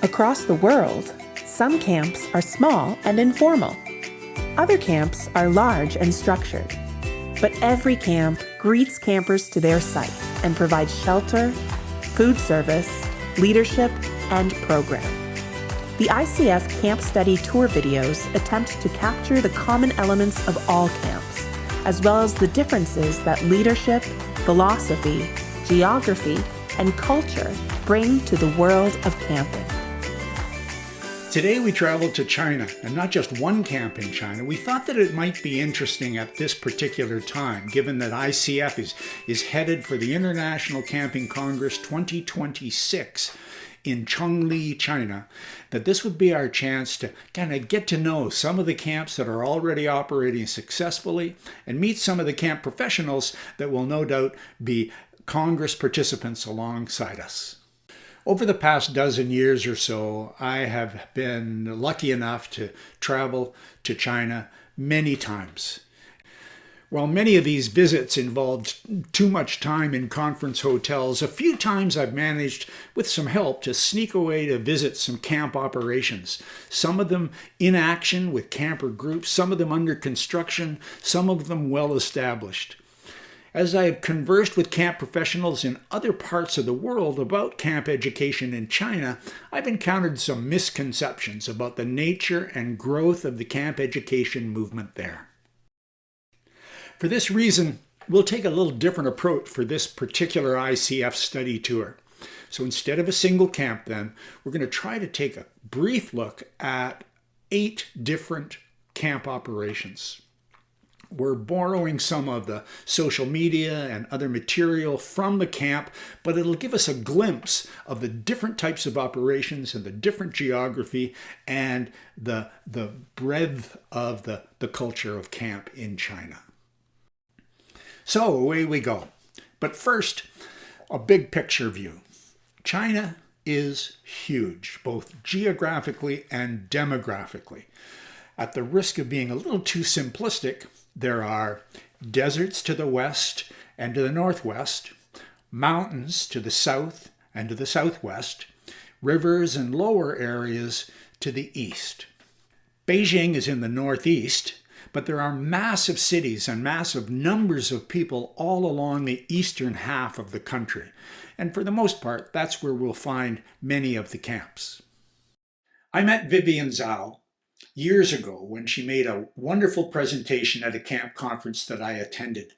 Across the world, some camps are small and informal. Other camps are large and structured. But every camp greets campers to their site and provides shelter, food service, leadership, and program. The ICF Camp Study Tour videos attempt to capture the common elements of all camps, as well as the differences that leadership, philosophy, geography, and culture bring to the world of camping. Today we traveled to China, and not just one camp in China. We thought that it might be interesting at this particular time, given that ICF is headed for the International Camping Congress 2026 in Chongli, China, that this would be our chance to kind of get to know some of the camps that are already operating successfully and meet some of the camp professionals that will no doubt be Congress participants alongside us. Over the past dozen years or so, I have been lucky enough to travel to China many times. While many of these visits involved too much time in conference hotels, a few times I've managed, with some help, to sneak away to visit some camp operations. Some of them in action with camper groups, some of them under construction, some of them well established. As I have conversed with camp professionals in other parts of the world about camp education in China, I've encountered some misconceptions about the nature and growth of the camp education movement there. For this reason, we'll take a little different approach for this particular ICF study tour. So instead of a single camp then, we're going to try to take a brief look at 8 different camp operations. We're borrowing some of the social media and other material from the camp, but it'll give us a glimpse of the different types of operations and the different geography and the breadth of the culture of camp in China. So away we go. But first, a big picture view. China is huge, both geographically and demographically. At the risk of being a little too simplistic, there are deserts to the west and to the northwest, mountains to the south and to the southwest, rivers and lower areas to the east. Beijing is in the northeast, but there are massive cities and massive numbers of people all along the eastern half of the country. And for the most part, that's where we'll find many of the camps. I met Vivian Zhao years ago when she made a wonderful presentation at a camp conference that I attended.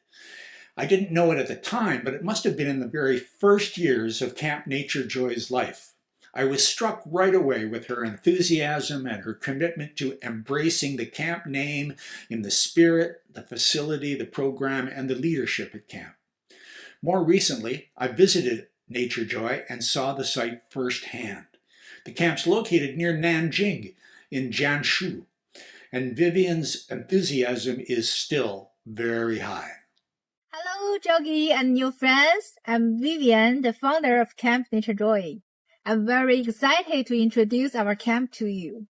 I didn't know it at the time, but it must have been in the very first years of Camp Nature Joy's life. I was struck right away with her enthusiasm and her commitment to embracing the camp name in the spirit, the facility, the program, and the leadership at camp. More recently, I visited Nature Joy and saw the site firsthand. The camp's located near Nanjing in Jiangsu, and Vivian's enthusiasm is still very high. Hello, Jogi and new friends. I'm Vivian, the founder of Camp Nature Joy. I'm very excited to introduce our camp to you.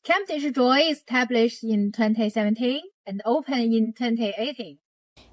Camp Nature Joy is established in 2017 and opened in 2018.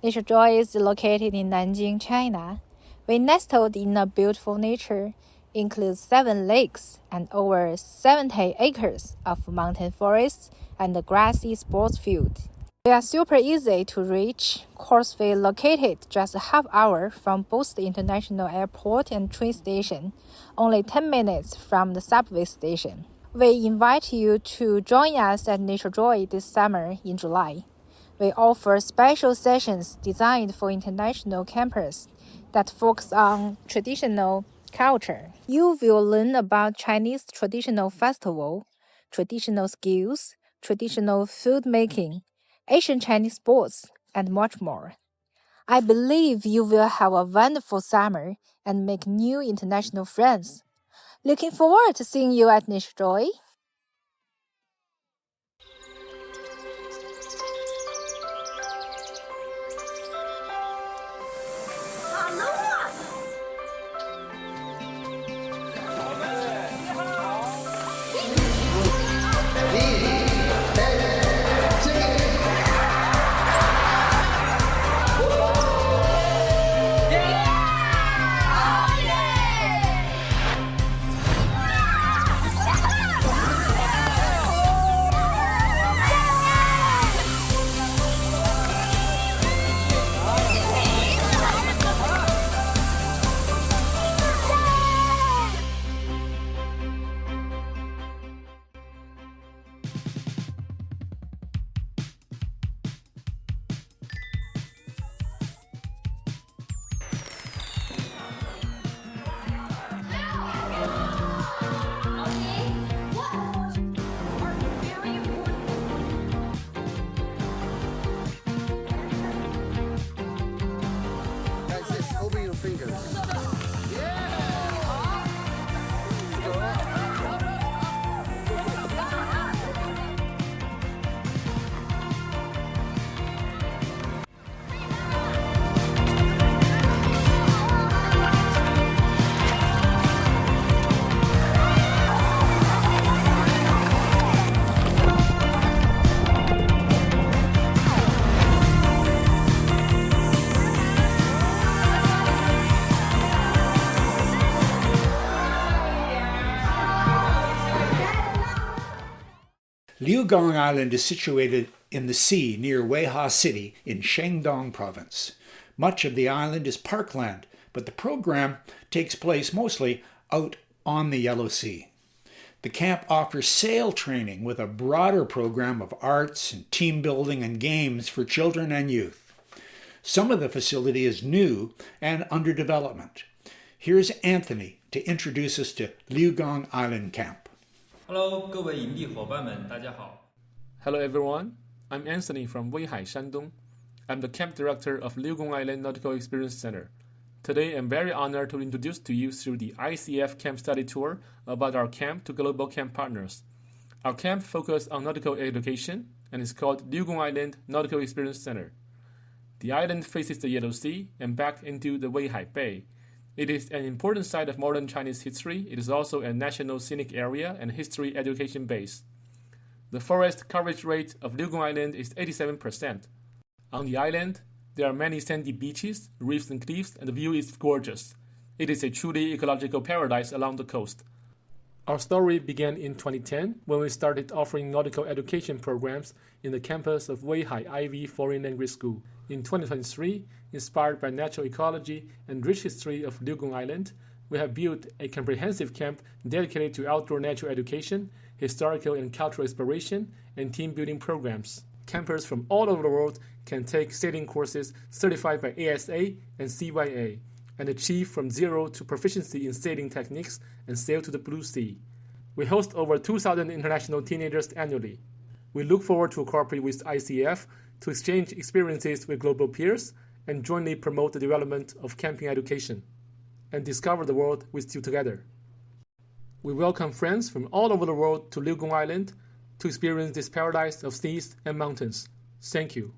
Nature Joy is located in Nanjing, China. We nestled in a beautiful nature, includes 7 lakes and over 70 acres of mountain forests and a grassy sports field. We are super easy to reach, course we located just a half hour from both the international airport and train station, only 10 minutes from the subway station. We invite you to join us at Nature Joy this summer in July. We offer special sessions designed for international campers that focus on traditional culture. You will learn about Chinese traditional festival, traditional skills, traditional food making, Asian Chinese sports, and much more. I believe you will have a wonderful summer and make new international friends. Looking forward to seeing you at Nature Joy. Liugang Island is situated in the sea near Weihua City in Shandong Province. Much of the island is parkland, but the program takes place mostly out on the Yellow Sea. The camp offers sail training with a broader program of arts and team building and games for children and youth. Some of the facility is new and under development. Here's Anthony to introduce us to Liugang Island Camp. Hello, 各位营地伙伴们，大家好。 Hello everyone, I'm Anthony from Weihai, Shandong. I'm the camp director of Liugang Island Nautical Experience Center. Today I'm very honored to introduce to you through the ICF Camp Study Tour about our camp to global camp partners. Our camp focuses on nautical education and is called Liugang Island Nautical Experience Center. The island faces the Yellow Sea and back into the Weihai Bay. It is an important site of modern Chinese history. It is also a national scenic area and history education base. The forest coverage rate of Liugang Island is 87%. On the island, there are many sandy beaches, reefs and cliffs, and the view is gorgeous. It is a truly ecological paradise along the coast. Our story began in 2010 when we started offering nautical education programs in the campus of Weihai Ivy Foreign Language School. In 2023, inspired by natural ecology and rich history of Liugang Island, we have built a comprehensive camp dedicated to outdoor natural education, historical and cultural exploration, and team building programs. Campers from all over the world can take sailing courses certified by ASA and CYA and achieve from zero to proficiency in sailing techniques and sail to the Blue Sea. We host over 2,000 international teenagers annually. We look forward to cooperate with ICF to exchange experiences with global peers and jointly promote the development of camping education and discover the world with you together. We welcome friends from all over the world to Liugang Island to experience this paradise of seas and mountains. Thank you.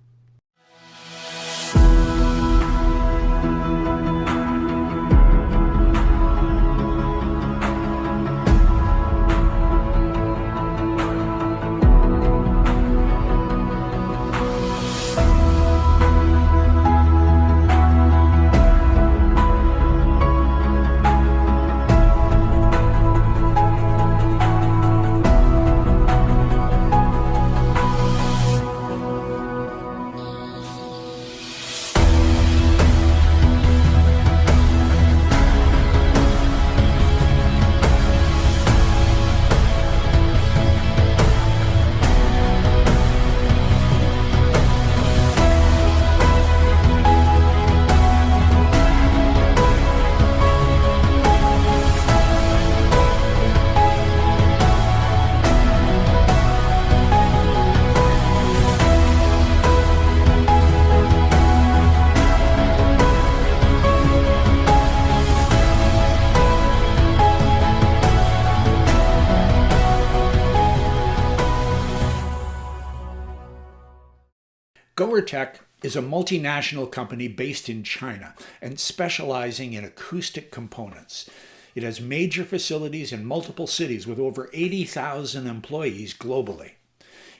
GoerTech is a multinational company based in China and specializing in acoustic components. It has major facilities in multiple cities with over 80,000 employees globally.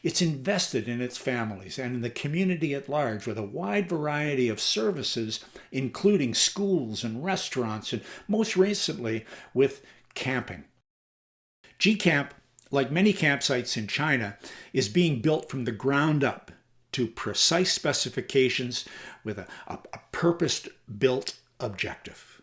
It's invested in its families and in the community at large with a wide variety of services, including schools and restaurants, and most recently with camping. G-Camp, like many campsites in China, is being built from the ground up to precise specifications with a purpose-built objective.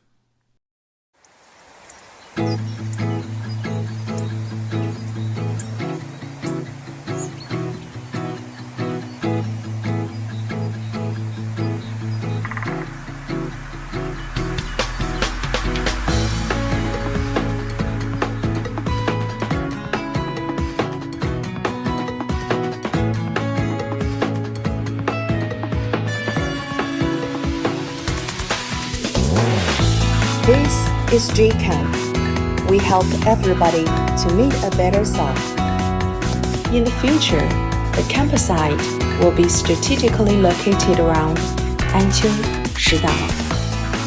This is G-Camp. We help everybody to meet a better self. In the future, the campsite will be strategically located around Anqiu, Shidao,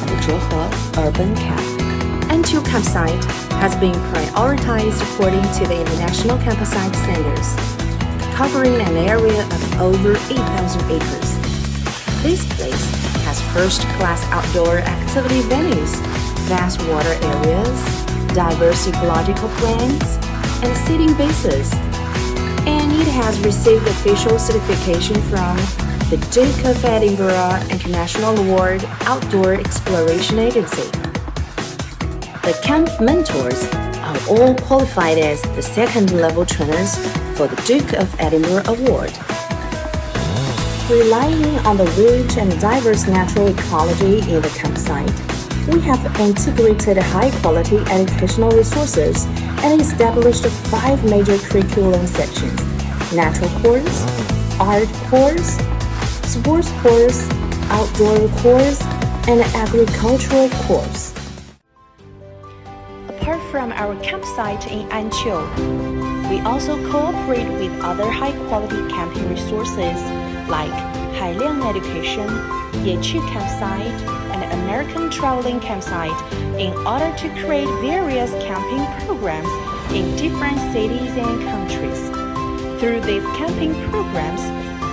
and Zhehe Urban Camp. Anqiu campsite has been prioritized according to the International Campsite Standards, covering an area of over 8,000 acres. This place has first-class outdoor activity venues, vast water areas, diverse ecological plants, and seating bases. and it has received official certification from the Duke of Edinburgh International Award Outdoor Exploration Agency. The camp mentors are all qualified as the second-level trainers for the Duke of Edinburgh Award. Relying on the rich and diverse natural ecology in the campsite, we have integrated high-quality educational resources and established 5 major curriculum sections: natural course, art course, sports course, outdoor course, and agricultural course. Apart from our campsite in Anqiu, we also cooperate with other high-quality camping resources like Hailiang Education, Yeqi Campsite, and American Traveling Campsite in order to create various camping programs in different cities and countries. Through these camping programs,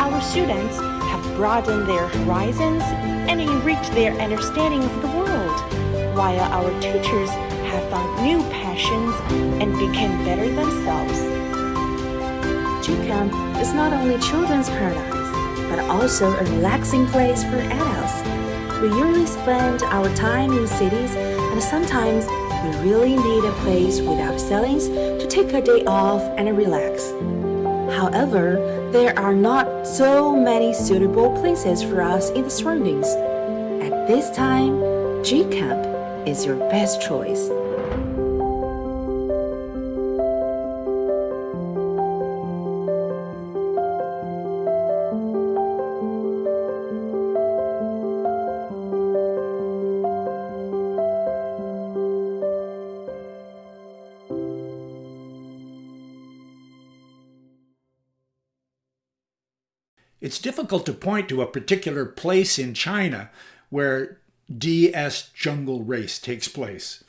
our students have broadened their horizons and enriched their understanding of the world, while our teachers have found new passions and became better themselves. G-Camp is not only children's paradise, but also a relaxing place for adults. We usually spend our time in cities, and sometimes we really need a place with our siblings to take a day off and relax. However, there are not so many suitable places for us in the surroundings. At this time, G-Camp is your best choice. It's difficult to point to a particular place in China where DS Jungle Race takes place.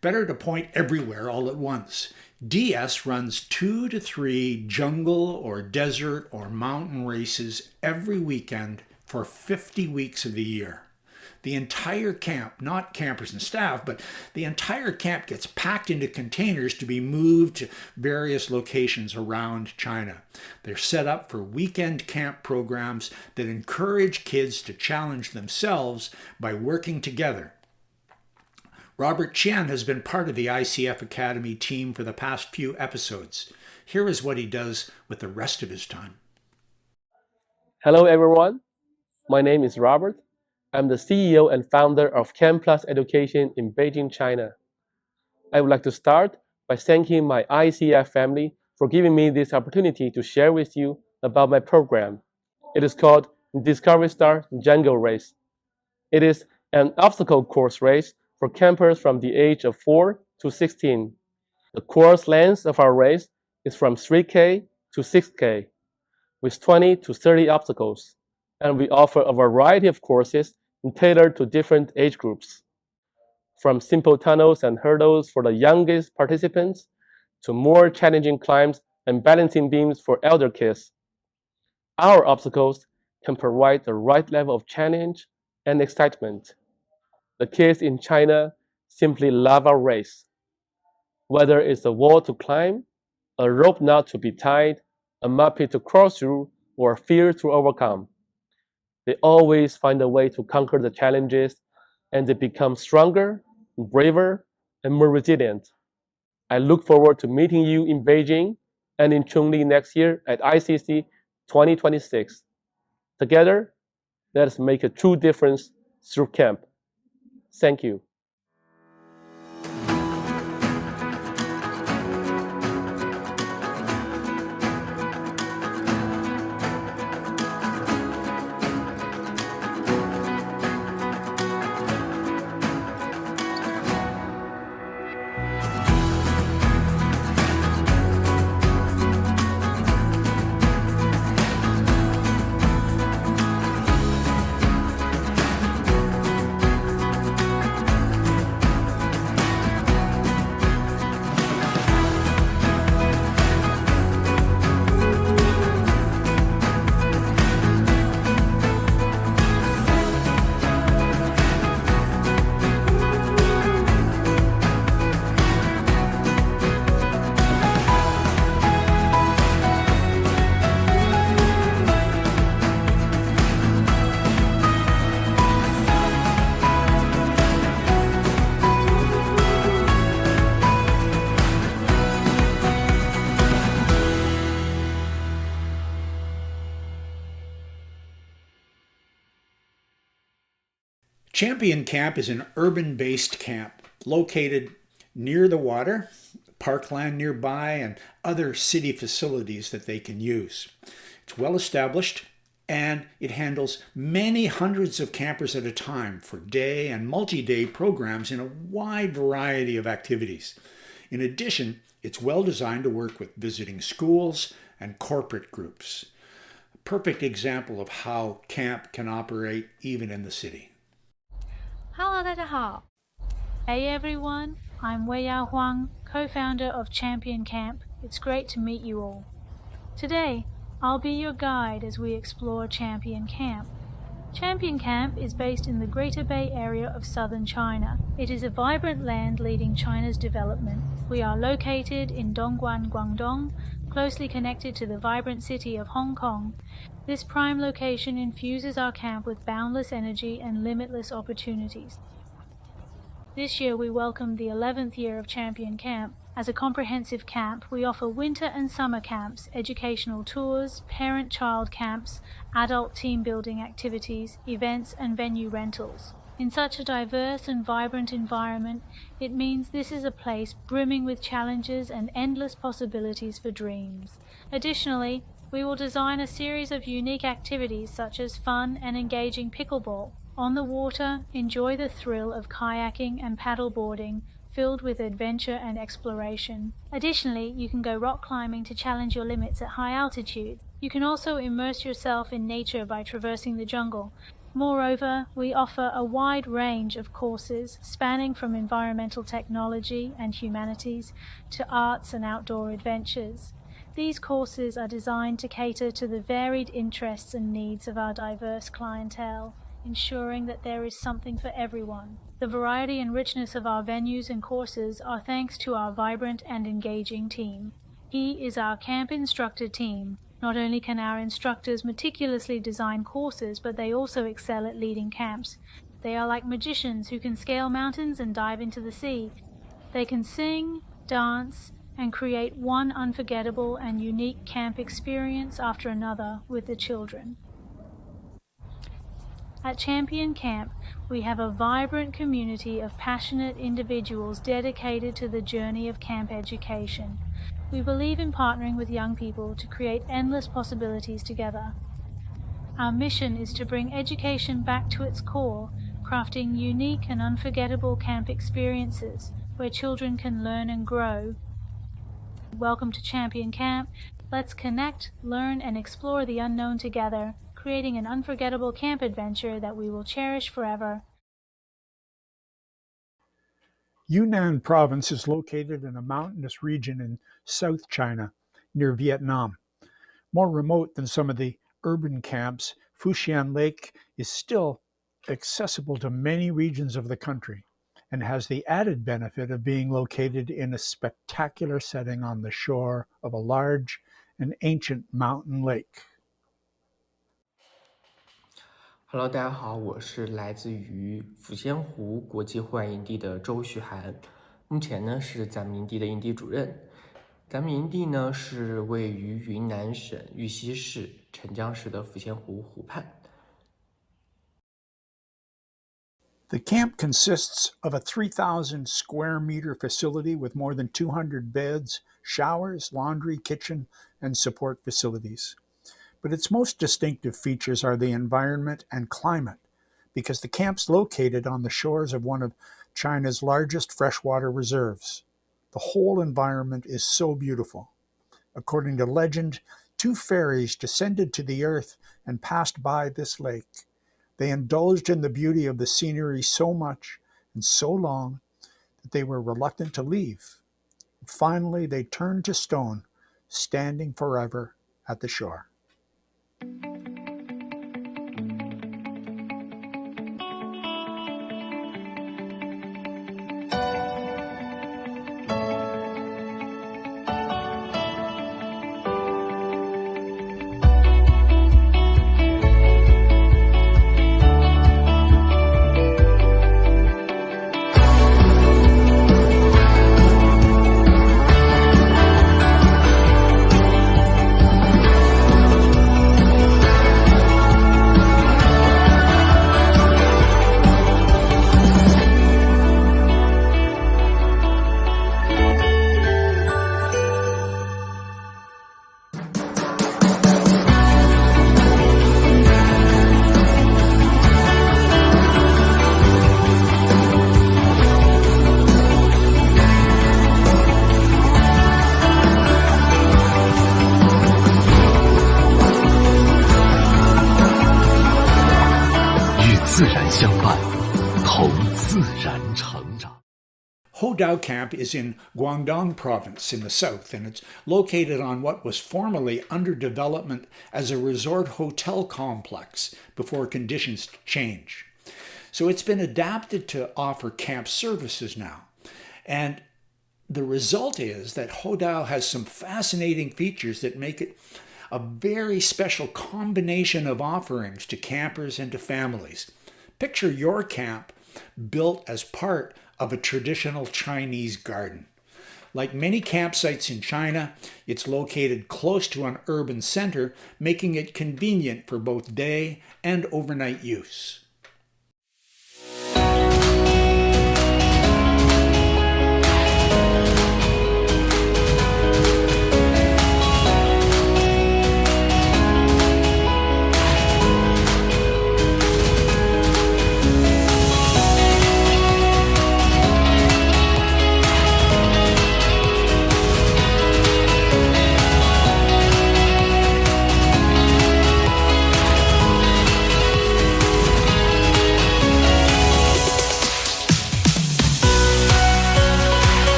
Better to point everywhere all at once. DS runs 2 to 3 jungle or desert or mountain races every weekend for 50 weeks of the year. The entire camp, not campers and staff, but the entire camp gets packed into containers to be moved to various locations around China. They're set up for weekend camp programs that encourage kids to challenge themselves by working together. Robert Chen has been part of the ICF Academy team for the past few episodes. Here is what he does with the rest of his time. Hello everyone, my name is Robert. I'm the CEO and founder of Camp Plus Education in Beijing, China. I would like to start by thanking my ICF family for giving me this opportunity to share with you about my program. It is called Discovery Star Jungle Race. It is an obstacle course race for campers from the age of 4 to 16. The course length of our race is from 3K to 6K, with 20 to 30 obstacles, and we offer a variety of courses tailored to different age groups, from simple tunnels and hurdles for the youngest participants to more challenging climbs and balancing beams for elder kids. Our obstacles can provide the right level of challenge and excitement. The kids in China simply love our race. Whether it's a wall to climb, a rope knot to be tied, a mud pit to cross through, or fear to overcome, they always find a way to conquer the challenges, and they become stronger, braver, and more resilient. I look forward to meeting you in Beijing and in Chongli next year at ICC 2026. Together, let us make a true difference through camp. Thank you. Champion Camp is an urban-based camp located near the water, parkland nearby, and other city facilities that they can use. It's well established, and it handles many hundreds of campers at a time for day and multi-day programs in a wide variety of activities. In addition, it's well designed to work with visiting schools and corporate groups. A perfect example of how camp can operate even in the city. Hello, 大家好. Hey everyone, I'm Weiyao Huang, co-founder of Champion Camp. It's great to meet you all. Today, I'll be your guide as we explore Champion Camp. Champion Camp is based in the Greater Bay Area of southern China. It is a vibrant land leading China's development. We are located in Dongguan, Guangdong, closely connected to the vibrant city of Hong Kong. This prime location infuses our camp with boundless energy and limitless opportunities. This year we welcome the 11th year of Champion Camp. As a comprehensive camp, we offer winter and summer camps, educational tours, parent-child camps, adult team-building activities, events, and venue rentals. In such a diverse and vibrant environment, it means this is a place brimming with challenges and endless possibilities for dreams. Additionally, we will design a series of unique activities such as fun and engaging pickleball. On the water, enjoy the thrill of kayaking and paddleboarding, filled with adventure and exploration. Additionally, you can go rock climbing to challenge your limits at high altitudes. You can also immerse yourself in nature by traversing the jungle. Moreover, we offer a wide range of courses spanning from environmental technology and humanities to arts and outdoor adventures. These courses are designed to cater to the varied interests and needs of our diverse clientele, ensuring that there is something for everyone. The variety and richness of our venues and courses are thanks to our vibrant and engaging team. He is our camp instructor team. Not only can our instructors meticulously design courses, but they also excel at leading camps. They are like magicians who can scale mountains and dive into the sea. They can sing, dance, and create one unforgettable and unique camp experience after another with the children. At Champion Camp, we have a vibrant community of passionate individuals dedicated to the journey of camp education. We believe in partnering with young people to create endless possibilities together. Our mission is to bring education back to its core, crafting unique and unforgettable camp experiences where children can learn and grow. Welcome to Champion Camp. Let's connect, learn, and explore the unknown together, creating an unforgettable camp adventure that we will cherish forever. Yunnan province is located in a mountainous region in South China, near Vietnam. More remote than some of the urban camps, Fuxian Lake is still accessible to many regions of the country and has the added benefit of being located in a spectacular setting on the shore of a large and ancient mountain lake. Hello， 大家好，我是来自于抚仙湖国际户外营地的周旭涵，目前呢是咱们营地的营地主任。咱们营地呢是位于云南省玉溪市澄江市的抚仙湖湖畔。The camp consists of a 3,000 square meter facility with more than 200 beds, showers, laundry, kitchen, and support facilities. But its most distinctive features are the environment and climate, because the camp's located on the shores of one of China's largest freshwater reserves. The whole environment is so beautiful. According to legend, 2 fairies descended to the earth and passed by this lake. They indulged in the beauty of the scenery so much and so long that they were reluctant to leave. Finally, they turned to stone, standing forever at the shore. Hodao Camp is in Guangdong Province in the south, and it's located on what was formerly under development as a resort hotel complex before conditions change. So it's been adapted to offer camp services now. And the result is that Hodao has some fascinating features that make it a very special combination of offerings to campers and to families. Picture your camp built as part of a traditional Chinese garden. Like many campsites in China, it's located close to an urban center, making it convenient for both day and overnight use.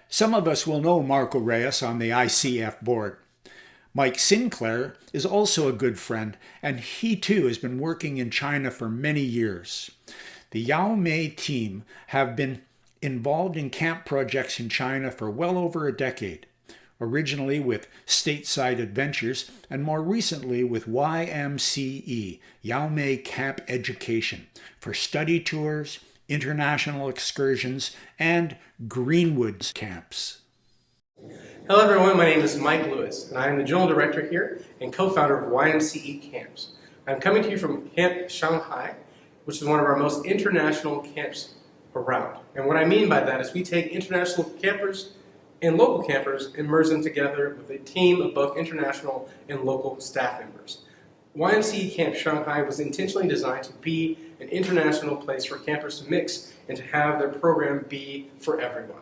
Some of us will know Marco Reyes on the ICF board. Mike Sinclair is also a good friend, and he too has been working in China for many years. The Yao Mei team have been involved in camp projects in China for well over a decade, originally with Stateside Adventures and more recently with YMCE, Yao Mei Camp Education, for study tours, international excursions, and Greenwoods camps. Hello everyone, my name is Mike Lewis, and I am the General Director here and co-founder of YMCE Camps. I'm coming to you from Camp Shanghai, which is one of our most international camps around. And what I mean by that is we take international campers and local campers and merge them together with a team of both international and local staff members. YMCE Camp Shanghai was intentionally designed to be an international place for campers to mix and to have their program be for everyone.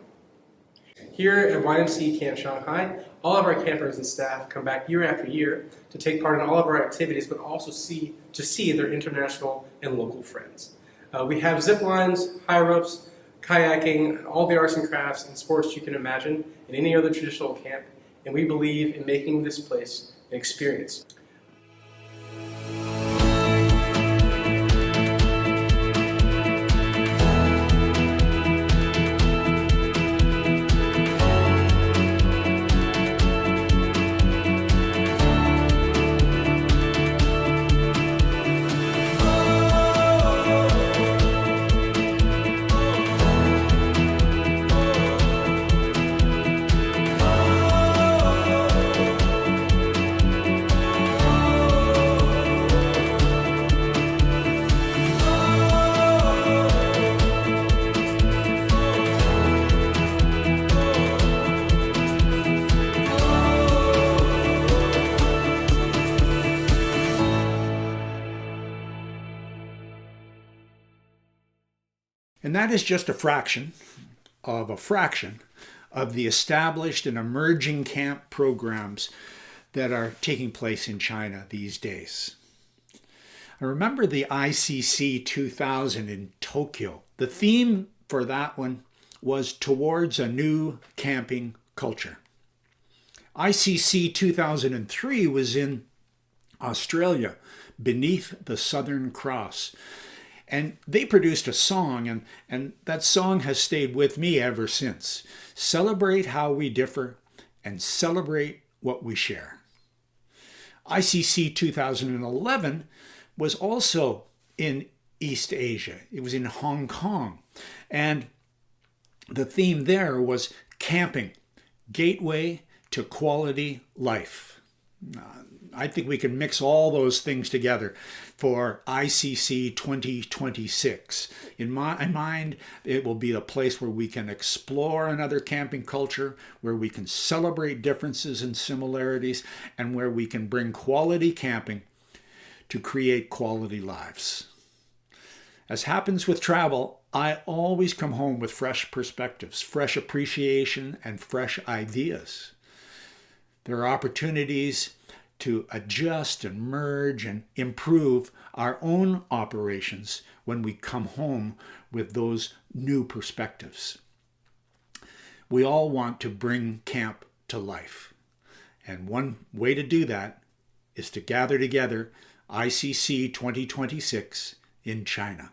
Here at YMCE Camp Shanghai, all of our campers and staff come back year after year to take part in all of our activities, but also to see their international and local friends. We have zip lines, high ropes, kayaking, all the arts and crafts and sports you can imagine in any other traditional camp, and we believe in making this place an experience. And that is just a fraction of the established and emerging camp programs that are taking place in China these days. I remember the ICC 2000 in Tokyo. The theme for that one was Towards a New Camping Culture. ICC 2003 was in Australia, Beneath the Southern Cross. And they produced a song, and that song has stayed with me ever since. Celebrate how we differ and celebrate what we share. ICC 2011 was also in East Asia. It was in Hong Kong. And the theme there was camping, gateway to quality life. I think we can mix all those things together for ICC 2026. In my mind, it will be a place where we can explore another camping culture, where we can celebrate differences and similarities, and where we can bring quality camping to create quality lives. As happens with travel, I always come home with fresh perspectives, fresh appreciation, and fresh ideas. There are opportunities to adjust and merge and improve our own operations when we come home with those new perspectives. We all want to bring camp to life. And one way to do that is to gather together ICC 2026 in China.